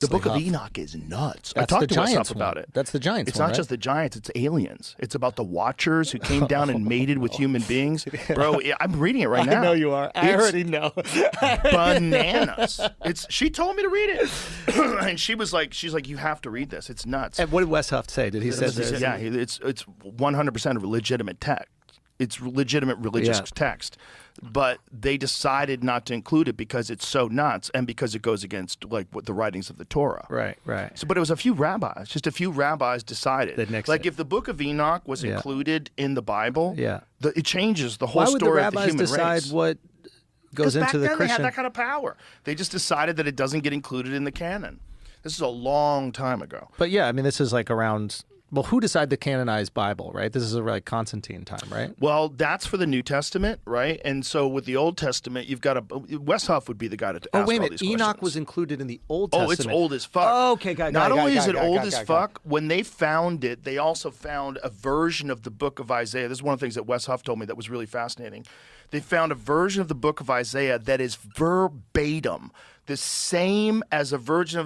The Book of Enoch is nuts. That's I talked the to Wes Giants Huff about one. it. That's the Giants It's one, not right? just the Giants, it's aliens. It's about the Watchers who came down and mated with human beings. Bro, I'm reading it right now. I know you are. I It's already know. bananas. She told me to read it. And she's like, you have to read this. It's nuts. And what did Wes Huff say? Did he say this? Yeah, it's 100% a legitimate text. It's legitimate religious text, but they decided not to include it because it's so nuts and because it goes against like what the writings of the Torah. Right. So, but it was a few rabbis. Just a few rabbis decided. Like if the Book of Enoch was included in the Bible, it changes the whole story of the human race. Why would the rabbis decide what goes into the Christian? They had that kind of power. They just decided that it doesn't get included in the canon. This is a long time ago. But yeah, I mean, this is like around. Well, who decided the canonized Bible, right? This is like Constantine time, right? Well, that's for the New Testament, right? And so with the Old Testament, you've got Wes Huff would be the guy to ask all these questions. Enoch was included in the Old Testament. Oh, it's old as fuck. Oh, okay, got it. Not only is it old as fuck, when they found it, they also found a version of the Book of Isaiah. This is one of the things that Wes Huff told me that was really fascinating. They found a version of the Book of Isaiah that is verbatim the same as a version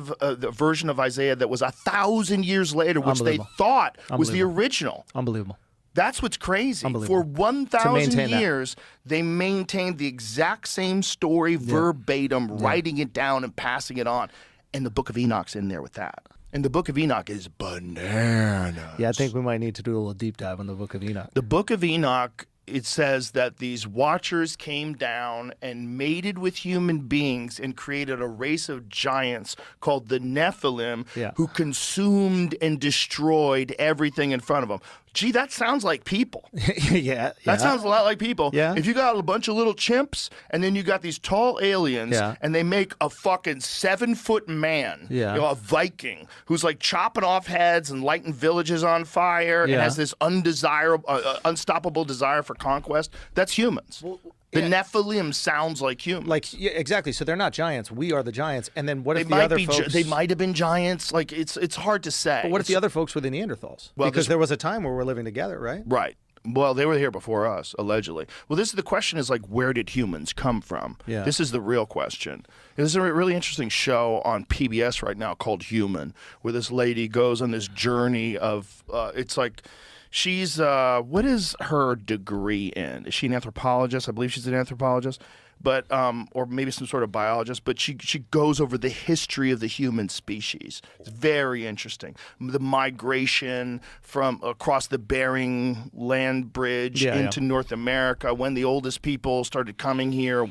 of Isaiah that was 1,000 years later, which they thought was the original. Unbelievable. That's what's crazy. For 1,000 years, they maintained the exact same story verbatim, writing it down and passing it on. And the Book of Enoch's in there with that. And the Book of Enoch is bananas. Yeah, I think we might need to do a little deep dive on the Book of Enoch. The Book of Enoch, it says that these Watchers came down and mated with human beings and created a race of giants called the Nephilim who consumed and destroyed everything in front of them. Gee, that sounds like people. That sounds a lot like people. Yeah. If you got a bunch of little chimps and then you got these tall aliens and they make a fucking 7-foot man, you know, a Viking, who's like chopping off heads and lighting villages on fire and has this unstoppable desire for conquest, that's humans. Well, the Nephilim sounds like humans. Exactly. So they're not giants. We are the giants. And then what if the other folks... They might have been giants. Like, it's hard to say. But what if the other folks were the Neanderthals? Well, because there was a time where we were living together, right? Right. Well, they were here before us, allegedly. Well, the question is, like, where did humans come from? Yeah. This is the real question. There's a really interesting show on PBS right now called Human, where this lady goes on this journey of, it's like... She's, what is her degree in? Is she an anthropologist? I believe she's an anthropologist, but, or maybe some sort of biologist, but she goes over the history of the human species. It's very interesting. The migration from across the Bering Land Bridge into North America, when the oldest people started coming here,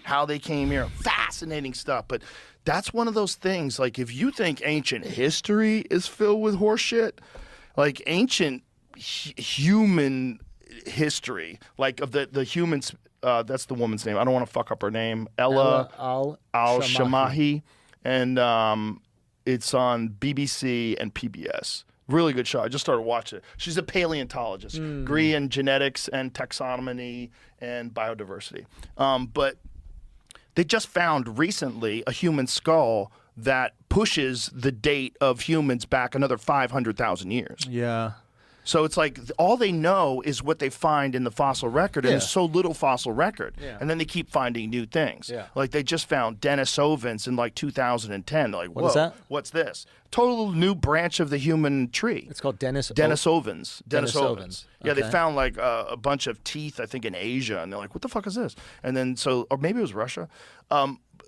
how they came here. Fascinating stuff. But that's one of those things, like, if you think ancient history is filled with horseshit, like ancient human history, like of the humans, that's the woman's name. I don't want to fuck up her name. Ella al-Shamahi. And it's on BBC and PBS. Really good show. I just started watching it. She's a paleontologist, degree in genetics and taxonomy and biodiversity. But they just found recently a human skull that pushes the date of humans back another 500,000 years. Yeah. So it's like all they know is what they find in the fossil record, and there's so little fossil record. And then they keep finding new things. Like they just found Denisovans in like 2010. They're like, whoa, what is that? What's this? Total new branch of the human tree. It's called Denisovans. Denisovans. Yeah, they found like a bunch of teeth, I think, in Asia, and they're like, what the fuck is this? And then or maybe it was Russia.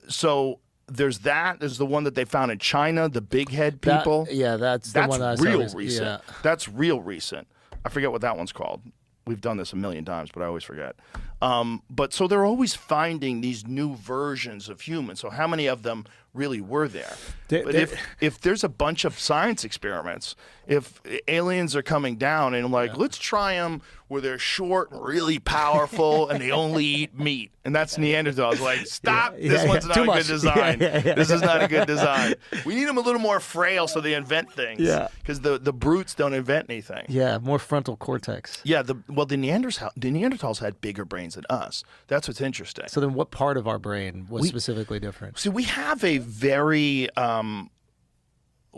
So there's that. There's the one that they found in China, the big head people. That's the one I saw. Real recent. That's real recent. I forget what that one's called. We've done this a million times, but I always forget. But so they're always finding these new versions of humans. So how many of them really were there? But if there's a bunch of science experiments, if aliens are coming down and like, let's try them where they're short, really powerful, and they only eat meat. And that's Neanderthals. Like, stop. This one's not a good design. This is not a good design. We need them a little more frail so they invent things. Because the brutes don't invent anything. Yeah, more frontal cortex. Yeah, the Neanderthals had bigger brains than us. That's what's interesting. So then what part of our brain was specifically different? See, we have a very... our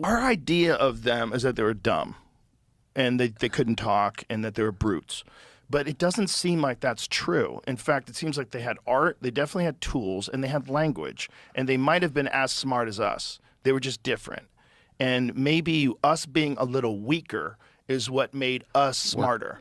idea of them is that they were dumb. And they couldn't talk, and that they were brutes. But it doesn't seem like that's true. In fact, it seems like they had art, they definitely had tools, and they had language. And they might have been as smart as us. They were just different. And maybe us being a little weaker is what made us smarter.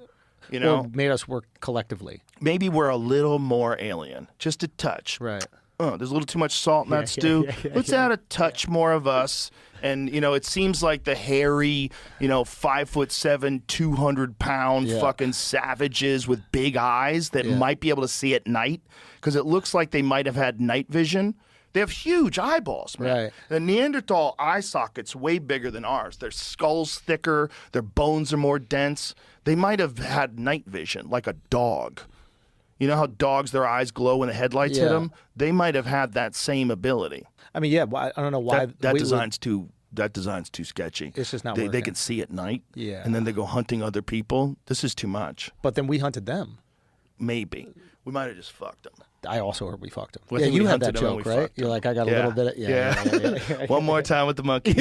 You know, or made us work collectively. Maybe we're a little more alien, just a touch. Right. There's a little too much salt in that stew. Let's add a touch more of us. And, you know, it seems like the hairy, 5'7", 200-pound fucking savages with big eyes that might be able to see at night, because it looks like they might have had night vision. They have huge eyeballs, man. Right. The Neanderthal eye socket's way bigger than ours. Their skull's thicker. Their bones are more dense. They might have had night vision, like a dog. You know how dogs, their eyes glow when the headlights hit them? They might have had that same ability. I mean, I don't know why. That design's too sketchy. It's just not They working. can see at night, Yeah. and then they go hunting other people. This is too much. But then we hunted them. Maybe. We might have just fucked them. I also heard we fucked them. Well, I Yeah, think we you had that hunted them and joke, we right? fucked You're them. like, I got a little bit of... Yeah. One more time with the monkey.